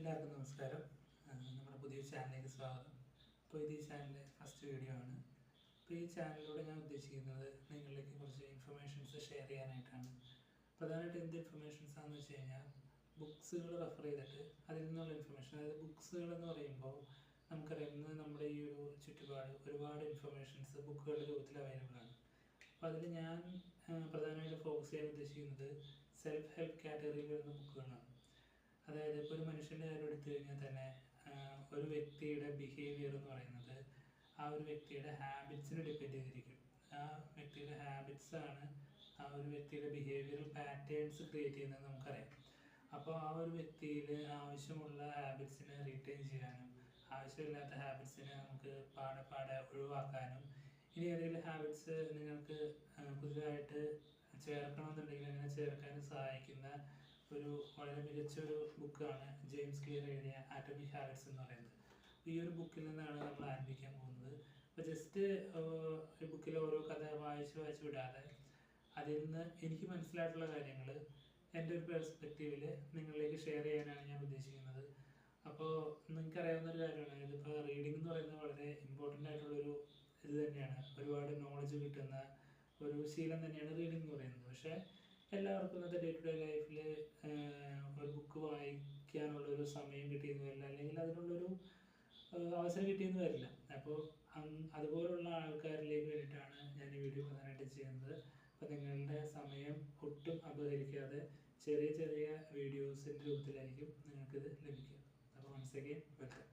എല്ലാവർക്കും നമസ്കാരം. നമ്മുടെ പുതിയ ചാനലിലേക്ക് സ്വാഗതം. അപ്പോൾ ഇത് ഈ ചാനലിലെ ഫസ്റ്റ് വീഡിയോ ആണ്. അപ്പോൾ ഈ ചാനലിലൂടെ ഞാൻ ഉദ്ദേശിക്കുന്നത് നിങ്ങളിലേക്ക് കുറച്ച് ഇൻഫർമേഷൻസ് ഷെയർ ചെയ്യാനായിട്ടാണ്. പ്രധാനമായിട്ട് എന്ത് ഇൻഫർമേഷൻസ് ആണെന്ന് വെച്ച് കഴിഞ്ഞാൽ ബുക്സുകൾ റെഫർ ചെയ്തിട്ട് അതിൽ നിന്നുള്ള ഇൻഫർമേഷൻ. അതായത് ബുക്സുകൾ എന്ന് പറയുമ്പോൾ നമുക്കറിയാം നമ്മുടെ ഈ ഒരു ചുറ്റുപാട് ഒരുപാട് ഇൻഫർമേഷൻസ് ബുക്കുകളുടെ രൂപത്തിൽ അവൈലബിൾ ആണ്. അപ്പോൾ അതിൽ ഞാൻ പ്രധാനമായിട്ട് ഫോക്കസ് ചെയ്യാൻ ഉദ്ദേശിക്കുന്നത് സെൽഫ് ഹെൽപ്പ് കാറ്റഗറിയിൽ വരുന്ന ബുക്കുകളാണ്. അതായത് ഇപ്പോൾ ഒരു മനുഷ്യൻ്റെ കാര്യം എടുത്തു കഴിഞ്ഞാൽ തന്നെ ഒരു വ്യക്തിയുടെ ബിഹേവിയർ എന്ന് പറയുന്നത് ആ ഒരു വ്യക്തിയുടെ ഹാബിറ്റ്സിനെ ഡിപ്പെൻഡ് ചെയ്തിരിക്കും. ആ വ്യക്തിയുടെ ഹാബിറ്റ്സാണ് ആ ഒരു വ്യക്തിയുടെ ബിഹേവിയറൽ പാറ്റേൺസ് ക്രിയേറ്റ് ചെയ്യുന്നത് നമുക്കറിയാം. അപ്പോൾ ആ ഒരു വ്യക്തിയിൽ ആവശ്യമുള്ള ഹാബിറ്റ്സിനെ റീറ്റെയിൻ ചെയ്യാനും ആവശ്യമില്ലാത്ത ഹാബിറ്റ്സിനെ നമുക്ക് പാടെ ഒഴിവാക്കാനും ഇനി ഏതെങ്കിലും ഹാബിറ്റ്സ് നിങ്ങൾക്ക് പുതിയതായിട്ട് ചേർക്കണമെന്നുണ്ടെങ്കിൽ അങ്ങനെ ചേർക്കാനും സഹായിക്കുന്ന ഒരു വളരെ മികച്ചൊരു ബുക്കാണ് ജെയിംസ് ക്ലിയർ എഴുതിയ ആറ്റോമിക് ഹാബിറ്റ്സ് എന്ന് പറയുന്നത്. ഈ ഒരു ബുക്കിൽ നിന്നാണ് നമ്മൾ ആരംഭിക്കാൻ പോകുന്നത്. അപ്പോൾ ജസ്റ്റ് ഈ ബുക്കിലെ ഓരോ കഥ വായിച്ച് വിടാതെ അതിൽ നിന്ന് എനിക്ക് മനസ്സിലായിട്ടുള്ള കാര്യങ്ങൾ എൻ്റെ ഒരു പെർസ്പെക്റ്റീവിൽ നിങ്ങളിലേക്ക് ഷെയർ ചെയ്യാനാണ് ഞാൻ ഉദ്ദേശിക്കുന്നത്. അപ്പോൾ നിങ്ങൾക്കറിയാവുന്നൊരു കാര്യമാണ്, ഇതിപ്പോൾ റീഡിംഗ് എന്ന് പറയുന്നത് വളരെ ഇമ്പോർട്ടൻ്റ് ആയിട്ടുള്ളൊരു ഇത് തന്നെയാണ്. ഒരുപാട് നോളജ് കിട്ടുന്ന ഒരു ശീലം തന്നെയാണ് റീഡിംഗ് എന്ന് പറയുന്നത്. പക്ഷേ എല്ലാവർക്കും ഇന്നത്തെ ഡേ ടു ഡേ ലൈഫിൽ ഒരു ബുക്ക് വായിക്കാനുള്ളൊരു സമയം കിട്ടിയെന്ന് വരില്ല, അല്ലെങ്കിൽ അതിനുള്ളൊരു അവസരം കിട്ടിയെന്ന് വരില്ല. അപ്പോൾ അതുപോലുള്ള ആൾക്കാരിലേക്ക് വേണ്ടിയിട്ടാണ് ഞാൻ ഈ വീഡിയോ പ്രധാനമായിട്ട് ചെയ്യുന്നത്. അപ്പോൾ നിങ്ങളുടെ സമയം ഒട്ടും അപഹരിക്കാതെ ചെറിയ വീഡിയോസിൻ്റെ രൂപത്തിലായിരിക്കും നിങ്ങൾക്കിത് ലഭിക്കുക. അപ്പോൾ വൺസ് അഗെയിൻ വെൽക്കം.